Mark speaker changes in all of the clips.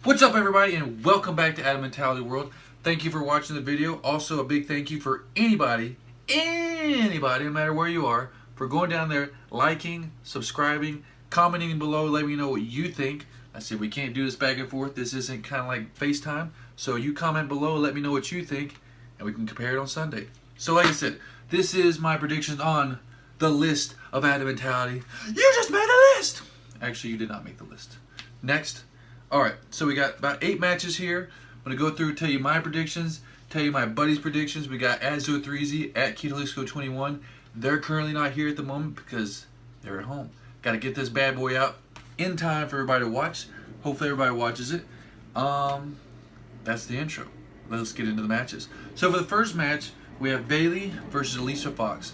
Speaker 1: What's up, everybody, and welcome back to Adam Mentality World. Thank you for watching the video. Also, a big thank you for anybody, no matter where you are, for going down there, liking, subscribing, commenting below, letting me know what you think. I said we can't do this back and forth. This isn't kind of like FaceTime. So you comment below, let me know what you think, and we can compare it on Sunday. So like I said, this is my predictions on the list of Adam Mentality. You just made a list! Actually, you did not make the list. Next. Alright, so we got about 8 matches here. I'm going to go through, tell you my predictions, tell you my buddies' predictions. We got Azo3Z at Keto21. They're currently not here at the moment because they're at home. Got to get this bad boy out in time for everybody to watch. Hopefully everybody watches it. That's the intro. Let's get into the matches. So for the first match, we have Bayley versus Alicia Fox.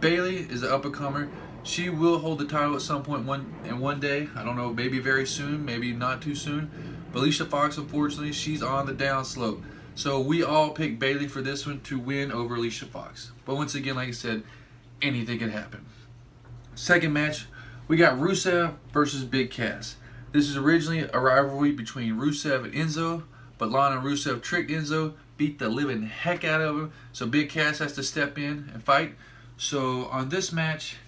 Speaker 1: Bayley is an up-and-comer. She will hold the title at some point one day. I don't know, maybe very soon, maybe not too soon. But Alicia Fox, unfortunately, she's on the downslope. So we all picked Bayley for this one to win over Alicia Fox. But once again, like I said, anything can happen. Second match, we got Rusev versus Big Cass. This is originally a rivalry between Rusev and Enzo, but Lana and Rusev tricked Enzo, beat the living heck out of him. So Big Cass has to step in and fight. So on this match,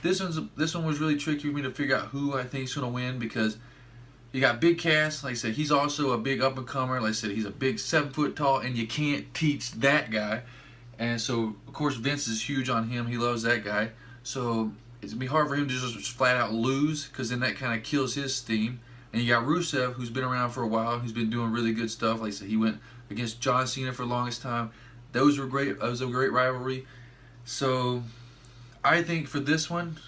Speaker 1: this one was really tricky for me to figure out who I think is going to win, because you got Big Cass. Like I said, he's also a big up-and-comer. Like I said, he's a big 7 foot tall, and you can't teach that guy. And so, of course, Vince is huge on him. He loves that guy. So it's going to be hard for him to just flat out lose, because then that kind of kills his steam. And you got Rusev, who's been around for a while. Who's been doing really good stuff. Like I said, he went against John Cena for the longest time. Those were great. That was a great rivalry. So I think for this one,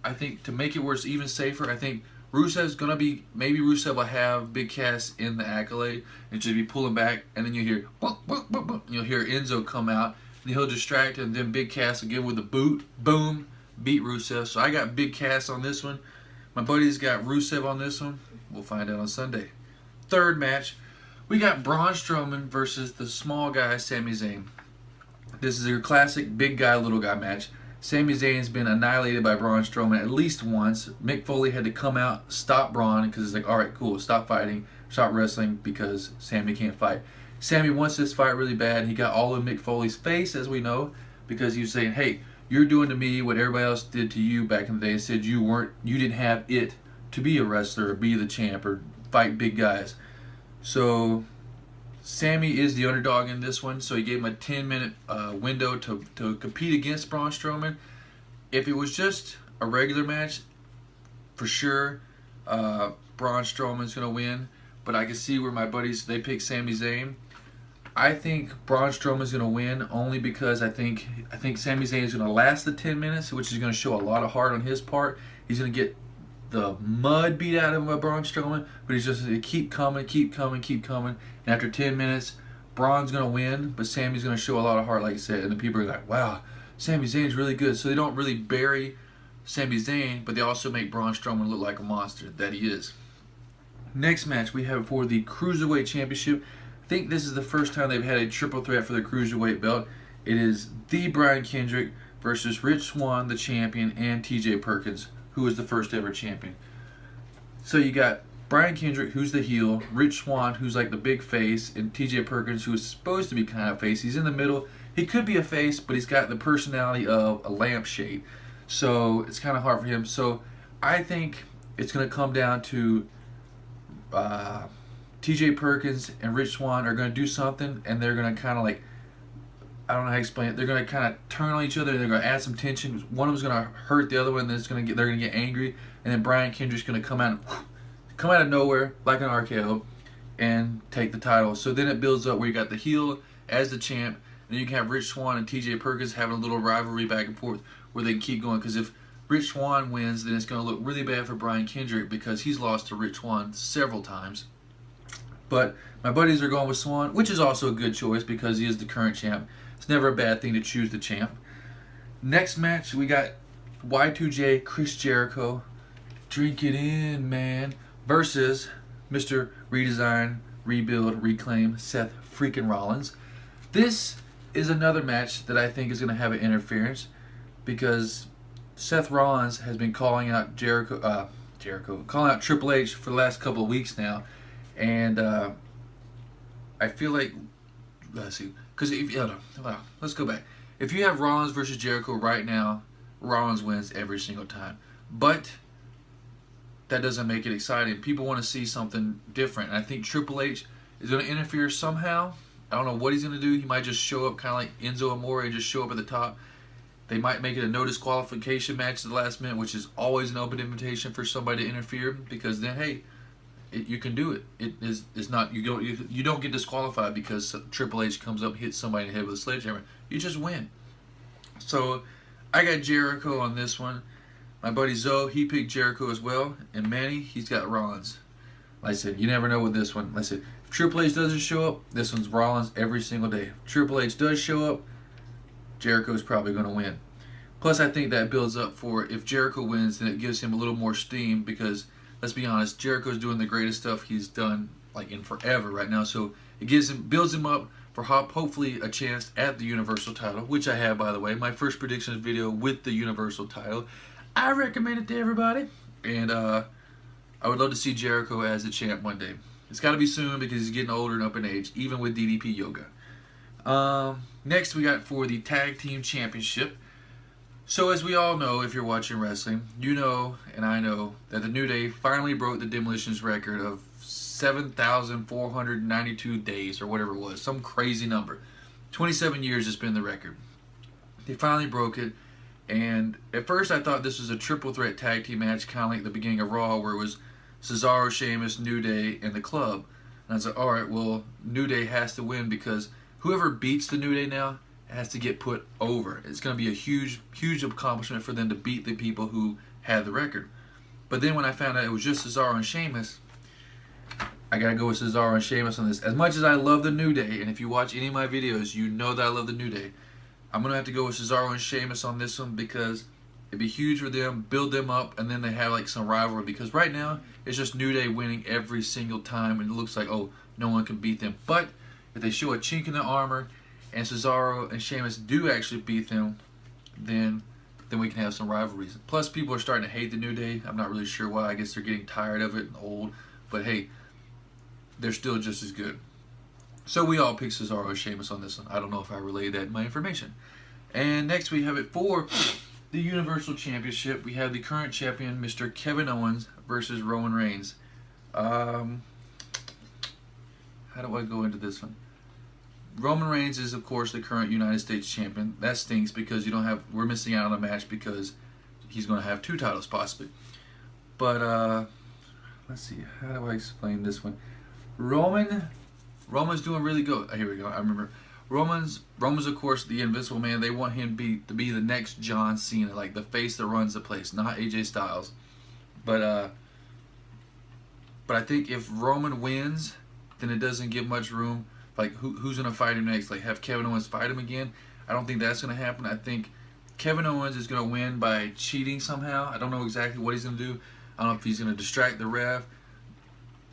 Speaker 1: I think to make it where it's even safer, I think Rusev's going to be, maybe Rusev will have Big Cass in the accolade and just be pulling back, and then you hear, boom, boom, boom, boom. You'll hear Enzo come out, and he'll distract, and then Big Cass will give with a boot, boom, beat Rusev. So I got Big Cass on this one. My buddies got Rusev on this one. We'll find out on Sunday. Third match, we got Braun Strowman versus the small guy, Sami Zayn. This is your classic big guy, little guy match. Sami Zayn's been annihilated by Braun Strowman at least once. Mick Foley had to come out, stop Braun, because it's like, all right, cool, stop fighting, stop wrestling, because Sami can't fight. Sami wants this fight really bad. He got all of Mick Foley's face, as we know, because he was saying, hey, you're doing to me what everybody else did to you back in the day. And said you didn't have it to be a wrestler or be the champ or fight big guys. So Sami is the underdog in this one, so he gave him a 10-minute window to compete against Braun Strowman. If it was just a regular match, for sure, Braun Strowman's going to win. But I can see where my buddies, they pick Sami Zayn. I think Braun Strowman's going to win only because I think Sami Zayn is going to last the 10 minutes, which is going to show a lot of heart on his part. He's going to get the mud beat out of him by Braun Strowman, but he's just going to keep coming. And after 10 minutes, Braun's going to win, but Sami's going to show a lot of heart, like I said. And the people are like, wow, Sami Zayn's really good. So they don't really bury Sami Zayn, but they also make Braun Strowman look like a monster that he is. Next match we have for the Cruiserweight Championship. I think this is the first time they've had a triple threat for the Cruiserweight belt. It is the Brian Kendrick versus Rich Swann, the champion, and TJ Perkins, who was the first ever champion. So you got Brian Kendrick, who's the heel, Rich Swann, who's like the big face, and TJ Perkins, who is supposed to be kind of a face. He's in the middle. He could be a face, but he's got the personality of a lampshade. So it's kind of hard for him. So I think it's going to come down to TJ Perkins and Rich Swann are going to do something, and they're going to kind of like, I don't know how to explain it. They're going to kind of turn on each other. They're going to add some tension. One of them's going to hurt the other one. Then they're going to get angry, and then Brian Kendrick's going to come out of nowhere like an RKO and take the title. So then it builds up where you got the heel as the champ, and then you can have Rich Swann and TJ Perkins having a little rivalry back and forth where they can keep going. Because if Rich Swann wins, then it's going to look really bad for Brian Kendrick because he's lost to Rich Swann several times. But my buddies are going with Swann, which is also a good choice because he is the current champ. It's never a bad thing to choose the champ. Next match, we got Y2J, Chris Jericho, drink it in, man, versus Mr. Redesign, Rebuild, Reclaim, Seth freaking Rollins. This is another match that I think is going to have an interference because Seth Rollins has been calling out calling out Triple H for the last couple of weeks now, And I feel like, let's see, because if well, let's go back. If you have Rollins versus Jericho right now, Rollins wins every single time. But that doesn't make it exciting. People want to see something different. And I think Triple H is going to interfere somehow. I don't know what he's going to do. He might just show up kind of like Enzo Amore and just show up at the top. They might make it a no disqualification match at the last minute, which is always an open invitation for somebody to interfere, because then, hey, you can do it. It's not, you don't get disqualified because Triple H comes up and hits somebody in the head with a sledgehammer. You just win. So I got Jericho on this one. My buddy Zoe, he picked Jericho as well, and Manny, he's got Rollins. Like I said, you never know with this one. Like I said, if Triple H doesn't show up, this one's Rollins every single day. If Triple H does show up, Jericho's probably going to win. Plus, I think that builds up for, if Jericho wins, then it gives him a little more steam, because let's be honest, Jericho's doing the greatest stuff he's done like in forever right now. So it builds him up for hopefully a chance at the Universal title, which I have, by the way. My first predictions video with the Universal title. I recommend it to everybody, and I would love to see Jericho as the champ one day. It's got to be soon because he's getting older and up in age, even with DDP Yoga. Next, we got for the Tag Team Championship. So as we all know, if you're watching wrestling, you know, and I know, that the New Day finally broke the Demolition's record of 7,492 days, or whatever it was, some crazy number. 27 years it's been the record. They finally broke it. And at first I thought this was a triple threat tag team match, kind of like the beginning of Raw, where it was Cesaro, Sheamus, New Day, and the Club. And I was like, alright, well, New Day has to win, because whoever beats the New Day now has to get put over. It's going to be a huge, huge accomplishment for them to beat the people who had the record. But then when I found out it was just Cesaro and Sheamus, I got to go with Cesaro and Sheamus on this. As much as I love the New Day, and if you watch any of my videos, you know that I love the New Day, I'm going to have to go with Cesaro and Sheamus on this one, because it'd be huge for them, build them up, and then they have like some rivalry. Because right now, it's just New Day winning every single time, and it looks like, oh, no one can beat them. But if they show a chink in the armor, and Cesaro and Sheamus do actually beat them, then we can have some rivalries. Plus, people are starting to hate the New Day. I'm not really sure why. I guess they're getting tired of it and old. But hey, they're still just as good. So we all picked Cesaro and Sheamus on this one. I don't know if I relayed that in my information. And next we have it for the Universal Championship. We have the current champion, Mr. Kevin Owens, versus Roman Reigns. How do I go into this one? Roman Reigns is, of course, the current United States champion. That stinks, because we're missing out on a match, because he's going to have 2 titles possibly. But let's see, how do I explain this one? Roman's doing really good. Here we go. I remember Roman's of course the Invincible Man. They want him to be the next John Cena, like the face that runs the place, not AJ Styles. But I think if Roman wins, then it doesn't give much room. Like who's gonna fight him next? Like have Kevin Owens fight him again? I don't think that's gonna happen. I think Kevin Owens is gonna win by cheating somehow. I don't know exactly what he's gonna do. I don't know if he's gonna distract the ref,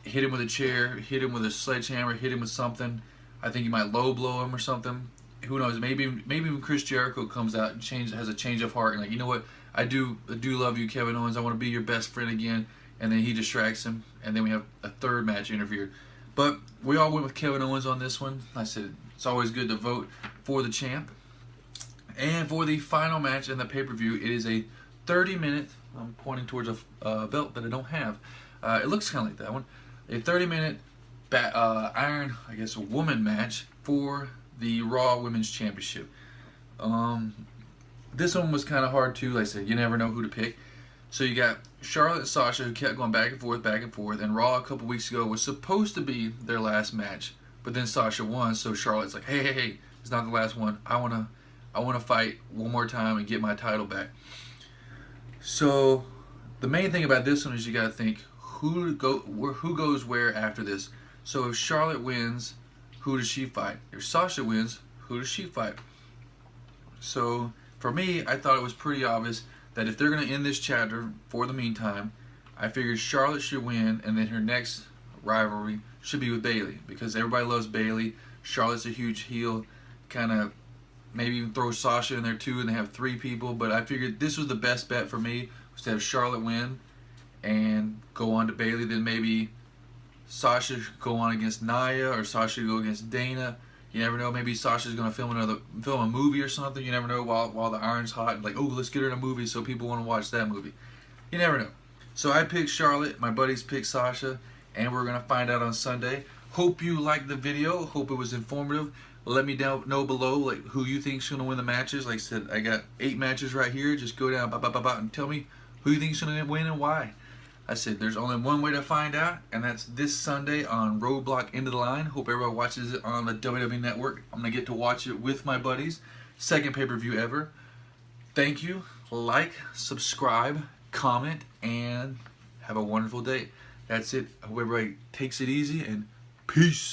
Speaker 1: hit him with a chair, hit him with a sledgehammer, hit him with something. I think he might low blow him or something. Who knows? Maybe when Chris Jericho comes out and has a change of heart and like, you know what? I do love you, Kevin Owens. I want to be your best friend again. And then he distracts him, and then we have a third match interfered. But we all went with Kevin Owens on this one. Like I said, it's always good to vote for the champ. And for the final match in the pay-per-view, it is a 30-minute. I'm pointing towards a belt that I don't have. It looks kind of like that one. A 30-minute Iron, I guess, a woman match for the Raw Women's Championship. This one was kind of hard too. Like I said, you never know who to pick. So you got Charlotte and Sasha, who kept going back and forth. And Raw a couple weeks ago was supposed to be their last match, but then Sasha won. So Charlotte's like, hey, it's not the last one. I wanna fight one more time and get my title back. So the main thing about this one is you got to think who goes where after this. So if Charlotte wins, who does she fight? If Sasha wins, who does she fight? So for me, I thought it was pretty obvious that if they're going to end this chapter for the meantime, I figured Charlotte should win, and then her next rivalry should be with Bayley, because everybody loves Bayley. Charlotte's a huge heel. Kind of maybe even throw Sasha in there too, and they have 3 people. But I figured this was the best bet for me, was to have Charlotte win and go on to Bayley. Then maybe Sasha should go on against Nia, or Sasha should go against Dana. You never know. Maybe Sasha's gonna film a movie or something. You never know while the iron's hot. Like, oh, let's get her in a movie so people want to watch that movie. You never know. So I picked Charlotte. My buddies picked Sasha, and we're gonna find out on Sunday. Hope you liked the video. Hope it was informative. Let me know below like who you think's gonna win the matches. Like I said, I got 8 matches right here. Just go down and tell me who you think's gonna win and why. I said there's only one way to find out, and that's this Sunday on Roadblock End of the Line. Hope everyone watches it on the WWE Network. I'm gonna get to watch it with my buddies. Second pay-per-view ever. Thank you. Like, subscribe, comment, and have a wonderful day. That's it. I hope everybody takes it easy, and peace.